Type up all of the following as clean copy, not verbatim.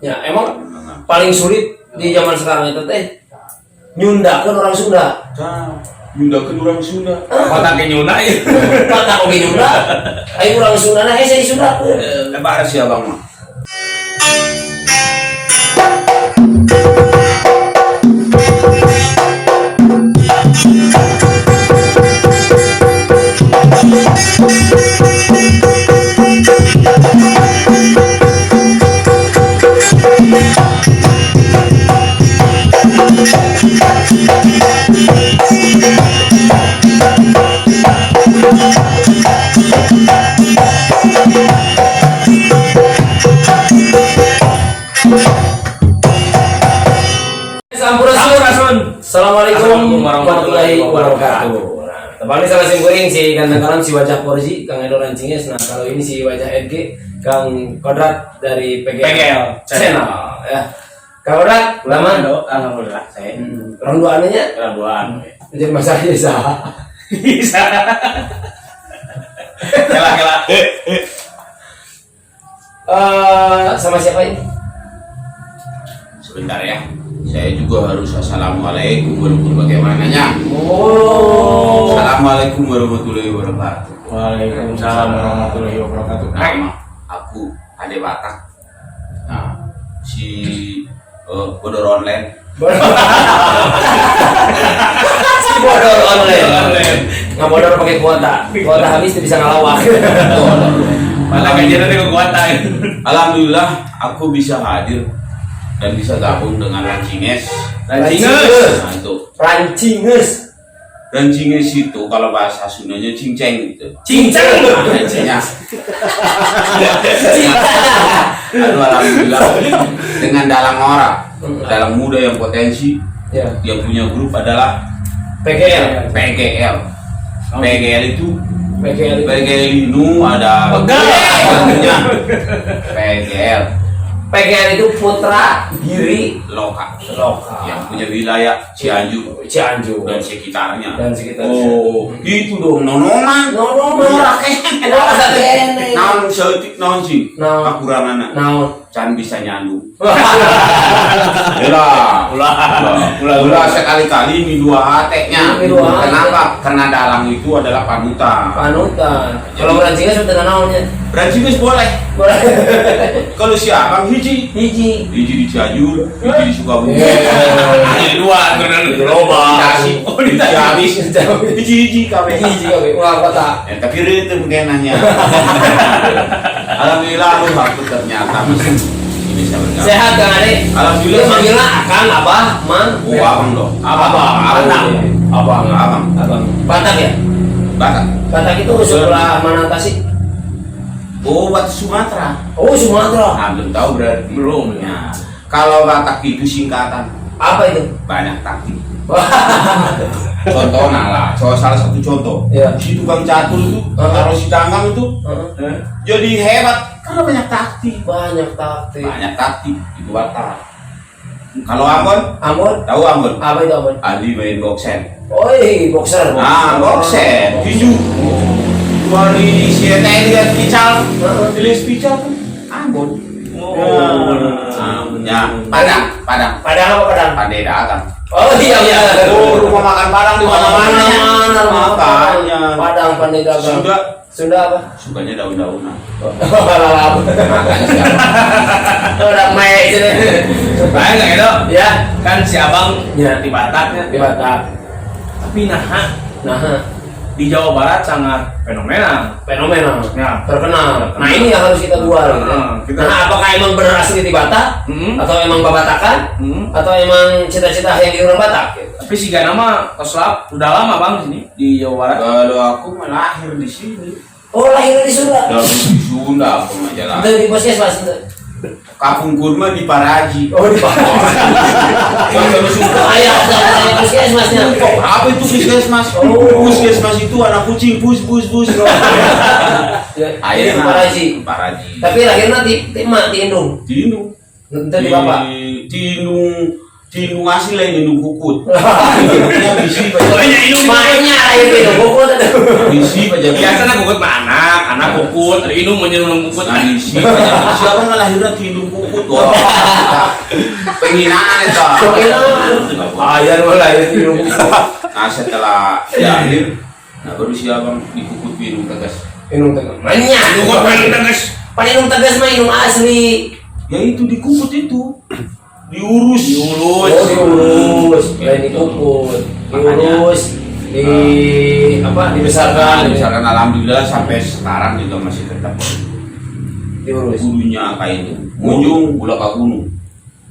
Ya, emang paling sulit di zaman sekarang itu teh nyundakeun orang Sunda. Nyundakeun orang Sunda. Kota ke Nyunda ya. Kata oge Nyunda. Ayo urang Sunda na hese disundakeun. Lebar si abang mah. Assalamualaikum warahmatullahi wabarakatuh. Tepatnya salah simkuring si ganteng kalam si wajah Porji Kang Edo Rancinges. Nah kalau ini si wajah Edge Kang Kodrat dari PGL Channel ya. Kang Kodrat, lama? Alhamdulillah saya. Orang duaannya? Orang duaan. Jadi masalahnya sah. Bisa. Kela. Sama siapa ini? Sebentar ya. Saya juga harus assalamualaikum warahmatullahi wabarakatuh. Oh. Assalamualaikum warahmatullahi wabarakatuh. Waalaikumsalam warahmatullahi wabarakatuh. Nama aku Ade Batak. Nah, si bodor online. Si bodor online. Nggak bodor pakai kuota. Kuota habis tuh bisa ngelawak. Malah gajian ada kekuatan. Alhamdulillah aku bisa hadir dan bisa gabung dengan Rancinges. Rancinges. Nah, itu Rancinges. Rancinges itu kalau bahasa Sundanya cinceng gitu. Cincang. Rancingesnya. Aduh, alhamdulillah dengan dalang orang, dalang muda yang potensi, Ya. yang punya grup adalah PGL. PGL. PGL itu PGL. PGL Inu ada Pegal. PGL PGL itu Putra Giri Loka Loka yang punya wilayah Cianjur Cianjur dan sekitarnya. dan sekitarnya. Oh, gitu dong, nonoman. Nonoman. Kenapa kene? Naon seutik naon sih? Naon? Kakuranganna. Naon? Can bisa nyandu. Ulah. Sekali-kali ini dua hati-nya. Ini dua hati. Kenapa? Karena dalang itu adalah panutan. Panutan. Kalau Rancinges sudah naonnya? Rancinges boleh. Boleh. Kalau si Abang hiji Hiji. di Cianjur, hiji di Sukabumi. Ini dua beneran Loba. Dikasih. Oh, habis. Hiji kabeh. Hiji oke. Wah, kota. Tapi itu mungkin nanya. Alhamdulillah lu aku ternyata masih bisa bergabung. Sehat Kang Ade? Alhamdulillah. Dia manggilnya Akang, Abah, Mang. Oh, abang dong. Abang. Abang. Batak ya? Batak. Batak itu sebelah mana Tasik? Oh, Batak Sumatera. Oh, Sumatera. Ah, belum tahu berarti. Belum. Ya. Kalau Batak itu singkatan Apa itu? banyak taktik. Contoh lah, salah satu contoh. Ya. Si tukang catur itu, kalau si Tanggang itu Heeh. jadi hebat karena banyak taktik. Banyak taktik. Banyak taktik itu Batak. Kalau Ambon, Ambon? tahu Ambon? Apa itu Ambon? Ahli main boksen. Oi, boxer. Boksen, hijau. Dari si TNI lihat pical, tulis pical tuh Ambon. Ya, Padang. Padang apa Padang? Pandai dagang. Oh iya. Oh, rumah makan Padang di mana-mana. Makanya. Padang pandai dagang. Sunda apa? Sukanya daun-daunan. Lalap. Makanya siapa? Udah main sini. Baik enggak gitu? Ya, Kan si Abang Ya. di Bataknya. di Batak. Tapi Nah, di Jawa Barat sangat fenomenal. fenomenal. Ya. Terkenal. Nah, ini yang harus kita jual. Gitu. Kita- Nah, apakah emang benar asli di Batak? Atau emang babatakan? Atau emang cita-cita yang di orang Batak? Gitu. Tapi si Gana mah koslap udah lama Bang di sini di Jawa Barat. Kalau aku lahir di sini. Oh, lahir di Sunda. Dari Sunda aku mah jalan. Itu di Puskesmas itu. Kampung Kurma di Paraji. Oh, di ayah Puskesmasnya. Apa itu puskesmas? Oh. Puskesmas itu anak kucing bus. Ya, Ayah di Paraji. Paraji. Tapi lahirnya di Indung. Tindung. Itu di Bapak. Tindung Tindu asli lain minum kukut. Hidupnya bisi Pokoknya inung Makanya air minum kukut ada. bisi aja. biasanya kukut mah anak kukut, inung menyerum kukut. Nah bisi aja. Siapa ngelahirnya tindu kukut? Wah, penghinaan itu. Ayah malah air minum kukut. Nah setelah lahir, nah baru siapa dikukut minum tegas. Minum tegas. Makanya Kukut paling tegas. minum tegas mah minum asli. Ya itu dikukut itu. Diurus. Oh, diurus. Lain dikukut. Diurus. Dibesarkan. Dibesarkan alhamdulillah sampai sekarang juga masih tetap Diurus. bulunya kayak itu. Munjung ulah ka gunung.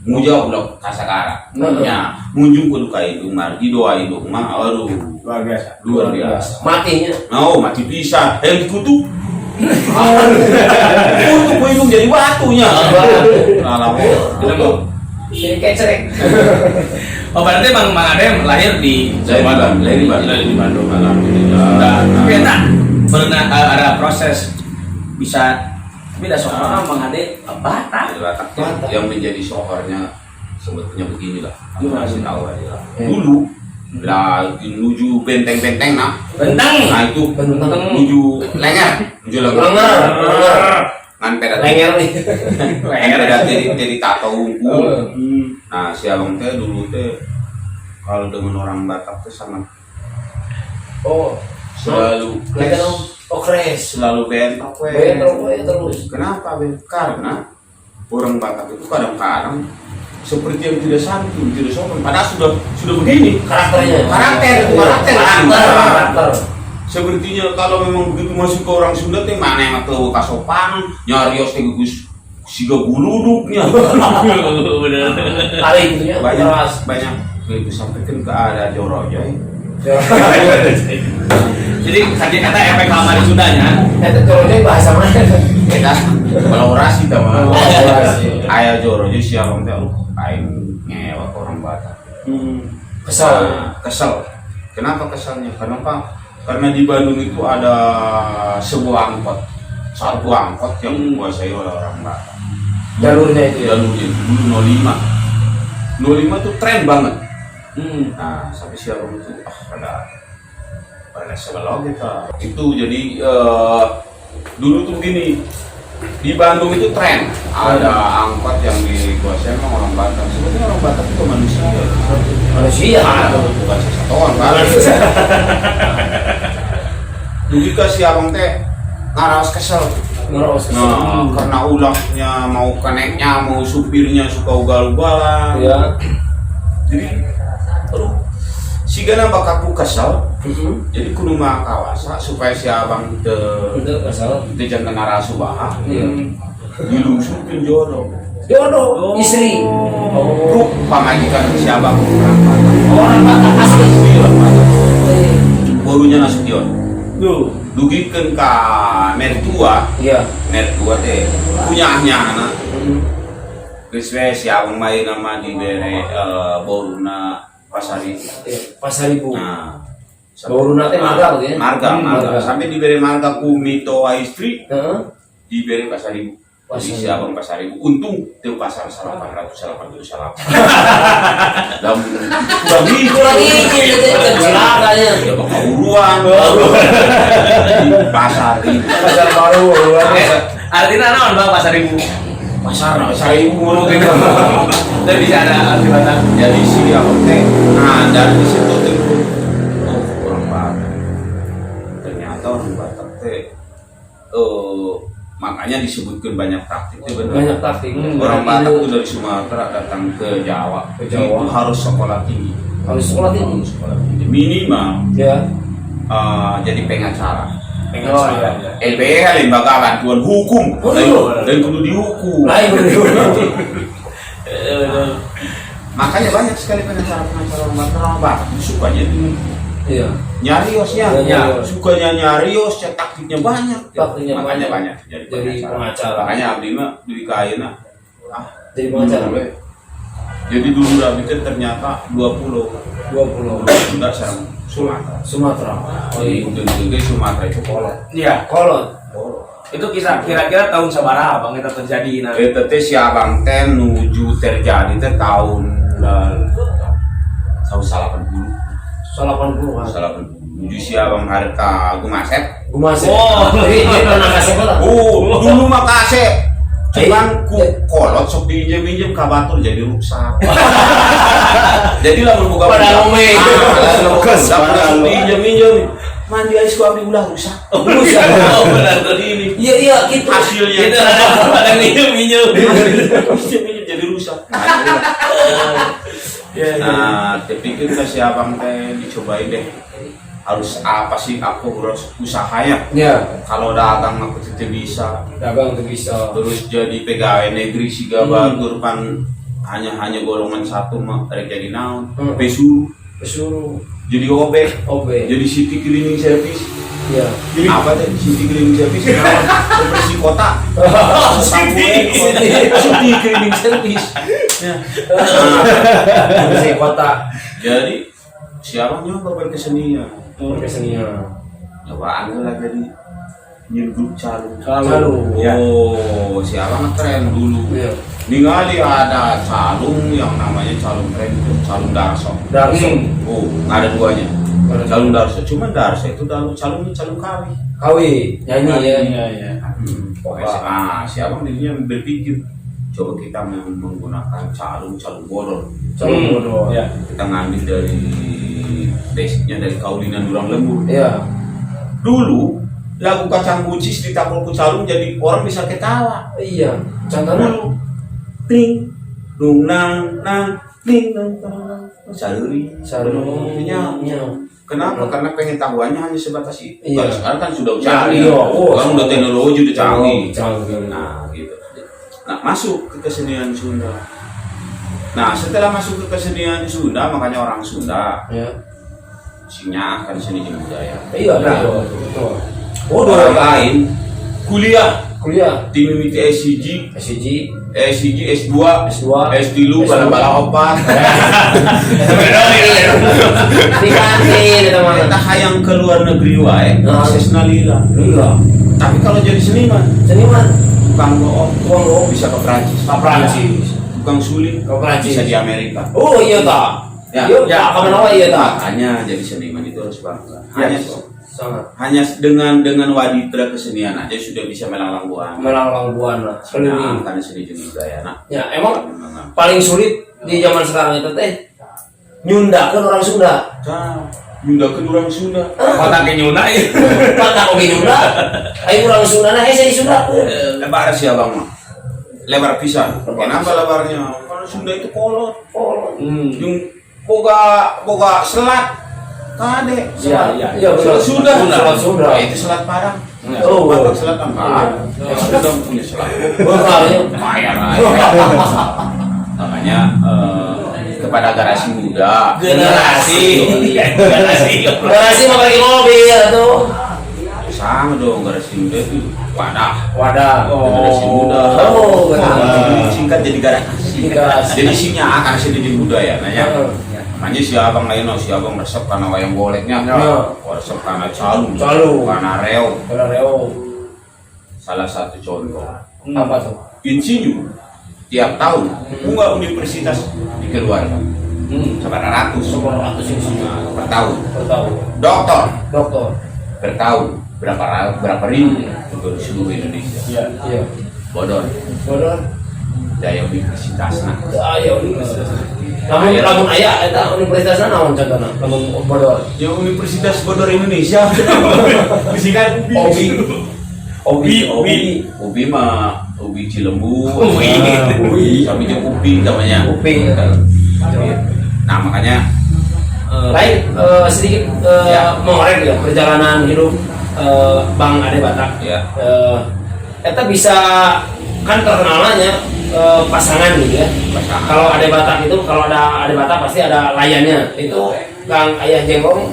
Muja ulah ka Sakara. Ya, munjung kudu kayak itu margi doa itu mah aduh luar biasa. Matinya. Oh, mati bisa. Yang dikutuk. Untuk minum jadi batunya. Alhamdulillah. Ini kecerek. Oh berarti Mang Adem lahir di Saya di Bandung alhamdulillah. Tapi pernah ada proses bisa beda soalnya Mang Adem Batak. Batak yang menjadi sohornya sebetulnya beginilah. Aku Gimana? kasih tahu aja lah. Dulu lah menuju benteng-benteng Benteng. nah itu Benteng. menuju lenger ngan pedat Lenger nih. pedat jadi tato unggul. Nah si abang teh dulu teh kalau dengan orang Batak teh sangat Oh, selalu kelihatan dong. Oh, kres. selalu bentok we. Bentrok we terus. Kenapa be? Karena orang Batak itu kadang-kadang seperti yang tidak santun, tidak sopan. Padahal sudah begini Karakternya. karakter. Sepertinya kalau memang begitu masuk ke orang Sunda teh mana yang tahu kasopan, nyarios teh gugus siga buluduknya. Kali gitu ya. banyak itu sampaikan ke ada Jorojo. Jadi tadi kata efek lama di Sundanya. Itu Jorojo bahasa mana? Kita kolaborasi sama Kolaborasi. ayah Jorojo siapa teh kain ngewak orang Batak. Kesel. Kesel. Kenapa keselnya? Karena di Bandung itu ada sebuah angkot, satu angkot yang dikuasai oleh orang Batak. Jalurnya itu ya. Jalurnya itu dulu 05. 05 tuh tren banget. Nah, sampai siapa itu pada sebelum kita itu jadi dulu tuh begini. Di Bandung itu tren ada angkot yang dikuasai sama orang Batak. Sebetulnya orang Batak itu manusia ya. Manusia. Bukan sesatuan kan. Begitu si abang teh ngaras kesel. Ngeros. Nah, karena ulangnya mau keneknya mau supirnya suka ugal-ugalan. Ya. Jadi, aduh, si gana bakaku kesel. Jadi kudu mah kawasa supaya si abang Itu kesel. itu jangan narasubaha. Iya. Dilungsurkeun jodoh. Jodoh, istri. Bro, pamajikan si abang Orang Batak asli. Bolunya Nasution. Duh. Dugikeun ka mertua, Iya. mertua teh punyanya anak. Geus we si abang main nama dibere boruna Pasari. Pasaribu. Nah, Boruna teh marga gitu ya? Marga. Marga. Sampai diberi marga ku mito istri, Heeh. diberi Pasaribu. Jadi si abang Pasaribu. Untung itu pasar 888. Dan kurang Kurang ini celakanya. ya bakal uruan. Di pasar ini. Pasar baru. Artinya naon Bang Pasar Ibu? Pasar ibu mulu gitu. Dan bisa ada arti Batak. Jadi si abang teh, nah dari situ tuh, oh orang Batak. Ternyata orang Batak teh, makanya disebutkan banyak taktik itu benar. Banyak taktik. Orang Batak itu dari Sumatera datang ke Jawa. Ke Jawa. Itu harus sekolah tinggi. Harus sekolah tinggi. Harus sekolah tinggi. Minimal Ya. jadi pengacara. Oh, iya. LBH lembaga bantuan hukum. Oh, Dan- iya. dan kudu dihukum. Lain bener. Makanya banyak sekali pengacara-pengacara orang Batak itu sukanya itu Iya. nyariosnya, Iya. sukanya nyarios, taktiknya banyak. Taktiknya Makanya banyak. jadi Jadi pengacara. Makanya abdi mah di kaina. Jadi pengacara. Jadi dulu abdi teh ternyata 20 Sunda sareng Sumatera. Sumatera. Oh iya. Ujung-ujungnya Sumatera itu kolot. Iya. Kolot. Itu kisah kira-kira tahun sabaraha Bang kita terjadi nah. Eta teh si abang teh nuju terjadi teh tahun Tahu salah 80. Salah 80-an. Salah 80. Si abang harga gumaset. Gumasep. Jadi pernah kasih apa? Dulu mah kasih. Cuman ku kolot sok pinjem kabatur jadi rusak. Jadi lah membuka Pada ngomel. Dapat pinjem mandi aja ku abdi ulah rusak. Rusak. Benar tadi ini. Iya gitu. Hasilnya Itu ada minum. jadi rusak. Nah, terpikir kasih abang teh dicobain deh. Harus apa sih aku harus usahanya? Ya, Kalau dagang aku tidak bisa. dagang tuh bisa. Terus jadi pegawai negeri sih bagus pan hanya golongan satu mah rek jadi naon. Pesu Pesuruh jadi obek. OB. Jadi city cleaning service. Iya. Jadi apa teh city cleaning service? Bersih kota. City cleaning service. Ya. Bersih kota. Jadi siapa nyoba berkesenian? Kesenian. Coba lah jadi new grup calung. Calung. Oh, siapa keren dulu. Iya. Ningali ada calung yang namanya calung keren itu calung darso. Darso. Oh, nggak ada duanya. Ada Calung darso, cuma darso itu calungnya calung kawi. Kawi nyanyi ya. Iya. Pokoknya siapa dirinya berpikir coba kita menggunakan calung bodor. Calung bodoh. Ya. Kita ngambil dari basicnya dari kaulinan Durang Lembur. Iya. Dulu lagu kacang bucis ditapul ku calung jadi orang bisa ketawa. Iya. Contohnya Dulu ting dung nang ting nang saruri sarungnya. Kenapa? Karena pengen tahuannya hanya sebatas itu. Iya. Kalau sekarang kan sudah canggih. Iya, oh, Sekarang udah teknologi udah canggih. Canggih. Nah, gitu. Nah, masuk ke kesenian Sunda. Nah, setelah masuk ke kesenian Sunda, makanya orang Sunda Ya. sinya akan seni budaya. Iya. Nah, Betul. orang lain kuliah Kuliah. di mimiti SCG, SCG. S2, S2, S3, bala-bala opat. Di kantin itu mah. Kita hayang ke luar negeri wae, aksesna lila. Iya. Tapi kalau jadi seniman, Seniman. tukang bohong, Uang lo bisa ke Prancis. ke Prancis. Tukang suling, Ke Prancis. bisa di Amerika. Oh iya tak. Ya. Iya, kapan awal iya tak. Makanya jadi seniman itu harus bangga. Ya, Hanya sangat. hanya dengan waditra kesenian aja sudah bisa melanglang buana. Melanglang buana. Keliling. Karena seni jenis budaya. Nah, Ya, emang paling sulit di zaman sekarang itu teh nyundakeun orang Sunda. Nyunda ke orang Sunda. Kota Kenyuna ya. Kata kopi Sunda. Ayo orang Sunda nah saya di Sunda. Lebar sih abang mah. Lebar pisan. Kenapa lebarnya? Karena Sunda itu kolot. Yung boga selat. Kade. Iya, iya Selat Sunda. Selat Sunda. Nah, itu selat Padang. Oh, Batak Selatan Padang. Sunda punya selat. Lumayan lah. Makanya kepada generasi muda, Generasi Generasi mau pakai mobil tuh. sama dong generasi muda itu wadah. Generasi muda. Oh, Singkat jadi generasi. Jadi isinya akan jadi budaya nanya. Makanya si abang lain si abang resep karena wayang goleknya, resep karena calung, karena reog. Salah satu contoh. Apa tuh? Insinyur tiap tahun bunga universitas dikeluarkan. Seberapa ratus per tahun. Dokter per tahun berapa ribu untuk seluruh Indonesia. Iya. Bodor daya universitas nah. Ayo universitas. Namun ayah eta universitasna naon contohna? Namun bodor. Ya Universitas Bodor Indonesia. Bisikan Ubi mah Ubi Cilembu. Kami jeung Upi namanya. Nah, makanya Lain sedikit mengorek ya perjalanan hidup Bang Ade Batak. ya Eta bisa kan terkenalnya pasangan gitu ya. pasangan. Kalau Ade Batak itu kalau ada Ade Batak pasti ada layannya. Itu Kang Ayah Jenggong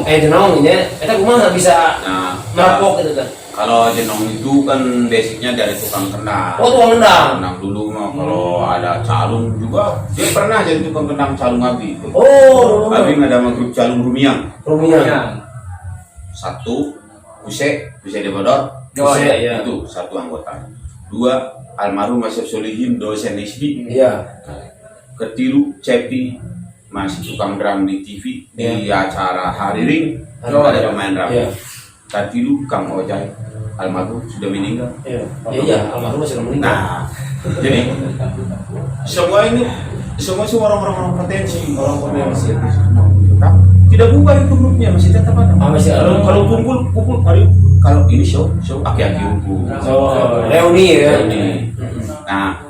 jenong ya. Eta kumaha bisa Nah, merapok gitu kan. kalau jenong itu kan basicnya dari tukang kendang. Oh, tukang kendang. Kendang dulu mah kalau ada calung juga dia pernah jadi tukang kendang calung abi. Oh, Abi ada sama grup calung Rumiang. Rumiang. Satu Use di Bodor. Iya. Itu satu anggota. Dua almarhum Asyaf Solihin dosen ISBI. Iya. ketilu Cepi masih tukang drum di TV di acara Hari Ring ada pemain drum. Ketilu Kang Ojai almarhum sudah meninggal. Iya, almarhum sudah meninggal. Nah, jadi semua ini semua orang-orang potensi, orang potensi. Tidak bubar itu grupnya, masih tetap ada. Masih ada. Kalau kumpul, kalau ini show aki-aki hukum. Reuni ya. Nah,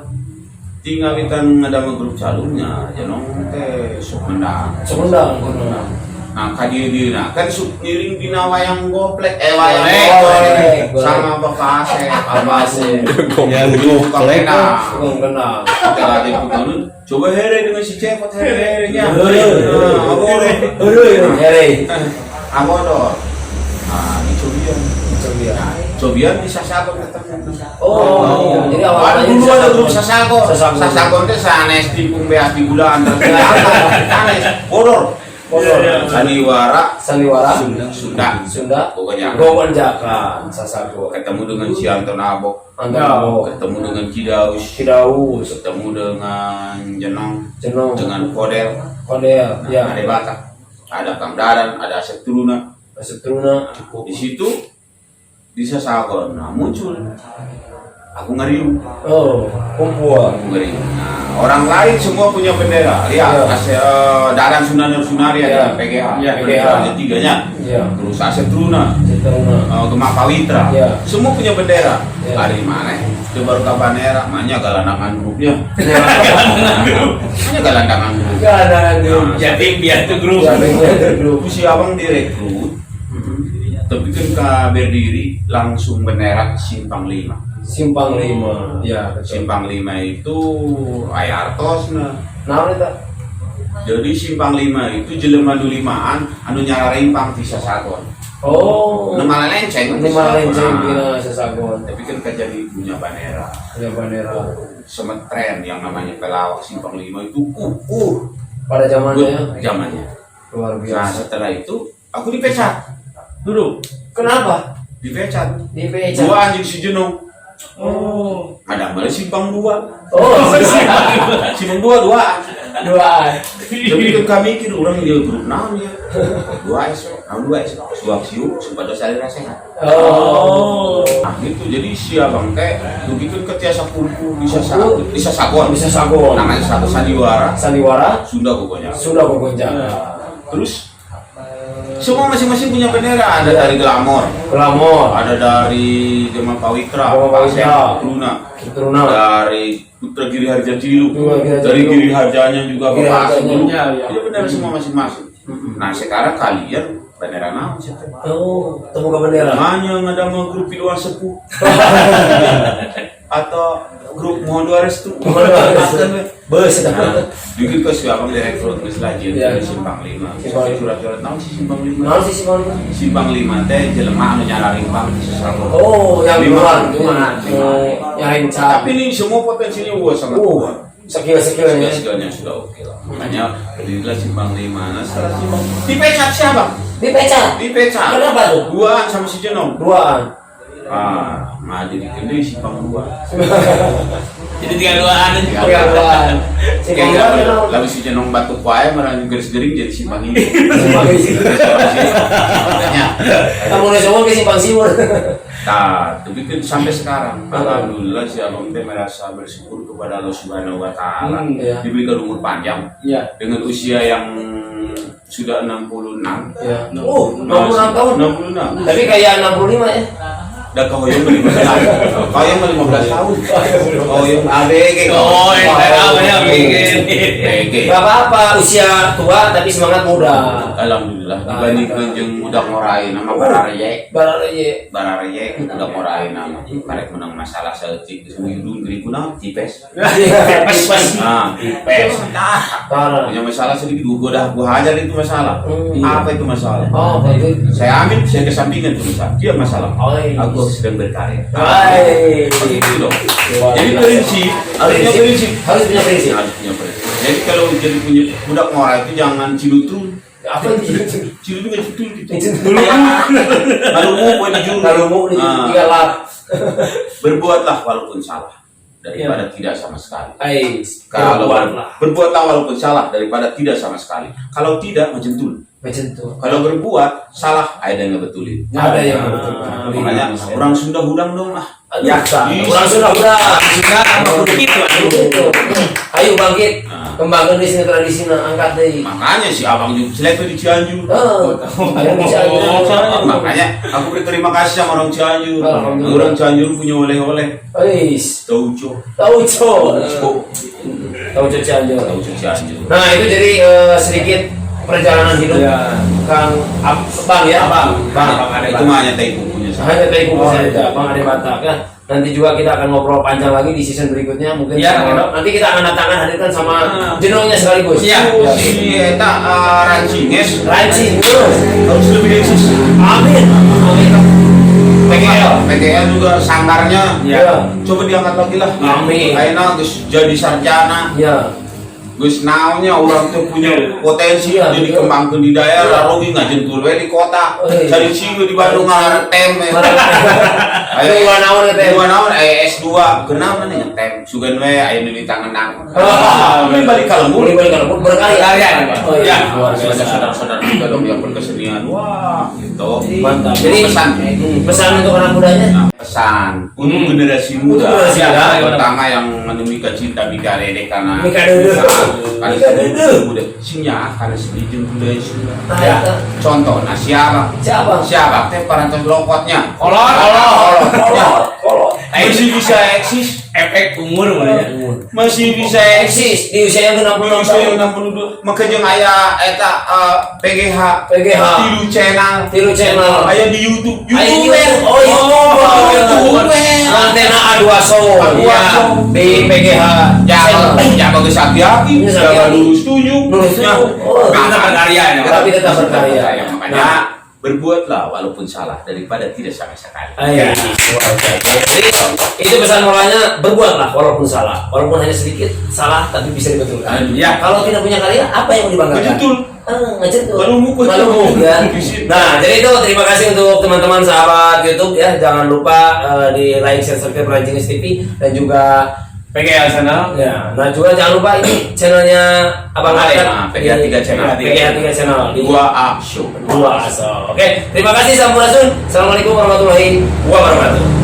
tinggal kita ada grup calonnya, jangan teh sok mendang. Nah, kadina kan ngiring dina wayang goplek, wayang goplek sama Bapak Asep, yang goplek kena. Kita ada pun coba here dengan si Cepot here-nya. Agodor. Nah, ini Cobian bisa Sasagon ketemu. Jadi awalnya dulu ada grup Sasagon. Sasagon teh sanes di Pumbeas di Gula antar sanes. Bodor. Sandiwara, Sunda, pokoknya Gowanjakan, Sasago, ketemu dengan si Anton Abok, ketemu dengan Cidaus, ketemu dengan Jenong, dengan Kodel, ya, ada Batak, ada Kang Dadan, ada Asep Turuna, di situ di Sasagon, nah muncul. Aku ngeriung. Kumpul. Aku ngeriung. Nah, orang lain semua punya bendera. Lihat, Dadan Sunari ada PGH. Ada tiganya. Terus Asep Truna, Gemak Pawitra. Semua punya bendera. Dari mana? Itu baru Kabanera, makanya galandangan grupnya. Makanya galandangan grup. Jadi biar tuh grup. Si abang direkrut. Tapi kan berdiri langsung bendera Simpang 5. Simpang 5, ya betul. Simpang 5 itu Ayartos nah. Jadi Simpang 5 itu jelema nu limaan anu nyararimpang di Sasagon. Nu malah lenceng di Sasagon. Tapi kan jadi punya Banera. Semetren yang namanya pelawak Simpang 5 itu pada zamannya. Luar biasa. Nah, setelah itu aku dipecat. Dulu. Kenapa? Dipecat. Dua anjing si Jenong. Ada malah Simpang 2. Simpang 2. Tapi kan kami kira orang dia grup naon ya. 2 suap siu supaya saling sehat. Nah gitu jadi si abang teh begitu ketiasa kumpul bisa Sasagon. Namanya satu Sandiwara. Sunda pokoknya. Terus semua masing-masing punya bendera, ada dari Glamor, ada dari Gemak Pawitra, Truna, dari Putra Giri Harja Cilu, dari Giri Harjanya juga Bapak Asep. Jadi bendera semua masing-masing. Nah sekarang kalian bendera naon sih? Temu ke bendera. Hanya ada mau grup Piluan Sepuh atau grup Mohon Dua Restu. Dikit ke siapa direkrut ke Selajin Simpang 5. Surat-surat tahu sih Simpang 5. Simpang 5 teh jelema anu nyararimpang di Sasagon. Yang duluan. Tapi ini semua potensinya sangat kuat. Skill-skillnya sudah oke lah. Makanya berdirilah Simpang 5. Nah setelah Simpang dipecat siapa? Dipecat. Kenapa tuh? Duaan sama si Jenong. Jadi ini Simpang 2. Jadi 3-2an. Lalu si Jenong batu kuai merang garis gering jadi Simpang ini. Kamu udah semua ke Simpang Siwur. Nah, tapi kan sampai sekarang alhamdulillah si abang teh merasa bersyukur kepada Allah Subhanahu wa taala diberikan umur panjang dengan usia yang sudah 66. 66 tahun. 66. Tapi kayak 65 ya. Dah kau yang 15 tahun. Oh yang ABG. Gak apa-apa, usia tua tapi semangat muda. Alhamdulillah. Dibandingkan jeung budak ngorai nama Barareye budak ngorai nama. Karek menang masalah saeutik seminggu ribu naon tipes. Tipes. Punya masalah sedikit gua hajar itu masalah. Apa itu masalah? Saya amin, saya kesampingan itu masalah. Dia masalah. Aku sedang berkarya. Itu dong. Jadi prinsip, harus punya prinsip. Jadi kalau jadi punya budak ngorai itu jangan cilutrun. Apa itu? Cilutrun kan cilutrun gitu. Kalau mau digalak. Berbuatlah walaupun salah daripada tidak sama sekali. Kalau Berbuatlah walaupun salah daripada tidak sama sekali. Kalau tidak menjentul. Kalau berbuat salah ada yang ngebetulin. Ada yang Makanya orang Sunda hudang dong lah. Ya, orang Sunda begitu. Ayo bangkit, kembangkan di sini tradisinya, angkat deh. Makanya si abang juga seletu di Cianjur. Ayo bisa. Makanya aku berterima kasih sama orang Cianjur. Orang Cianjur punya oleh-oleh. Tauco Cianjur. Nah itu jadi sedikit perjalanan hidup Kang Bang ya. Bang Ade Itu mah hanya tai kukunya saja. Hanya tai kuku saja, Bang Ade Batak ya. Nanti juga kita akan ngobrol panjang lagi di season berikutnya mungkin. Nanti kita akan datangkan hadirkan sama Jenongnya sekaligus. Iya. Si eta Rancinges. Harus lebih eksis. Amin. PGL juga sanggarnya. Ya. Coba diangkat lagi lah. Amin. Ayeuna geus jadi sarjana. Ya. Gus naonnya orang tuh punya potensi Iya, jadi betul. kembangkan di daerah rogi ngajentul we di kota cari ciu di Bandung ngartem Ayo naon teh. S2 kenapa nih ngetem sugan we aya di tangan nang balik ka lembur berkarya. oh iya saudara-saudara juga dong yang berkesenian wah gitu Mantap. Jadi pesan untuk anak mudanya. Pesan untuk generasi muda Generasi muda. terutama yang menemukan cinta mikarede karena Dede. muda sinya karena sedikit budaya Sunda. Ya. Contoh, siapa? Siapa? Teh parantos lokotnya. Kolot. Masih bisa eksis. Efek umur Masih bisa eksis. Di usia yang 66 tahun. 62. Makanya aya eta PGH. Tilu channel. Aya di YouTube. Oh, YouTube. Antena A2 Show. Di PGH. Jaga geus hati-hati. Jaga lurus tunjuk. Tapi tetap berkarya. Makanya berbuatlah walaupun salah daripada tidak sama sekali. Jadi itu pesan moralnya, berbuatlah walaupun salah, walaupun hanya sedikit salah tapi bisa dibetulkan. Ya. Kalau tidak punya karya, apa yang mau dibanggakan? Ngejentul. Malumuk Ya. Nah, jadi itu terima kasih untuk teman-teman sahabat YouTube ya. Jangan lupa di like, share, subscribe Rancinges TV dan juga PGL channel. Ya, nah juga jangan lupa ini channelnya Abang Ade. PGH 3 channel. PGH 3 channel. 2A Show. Oke, terima kasih Sampurasun. Assalamualaikum warahmatullahi wabarakatuh.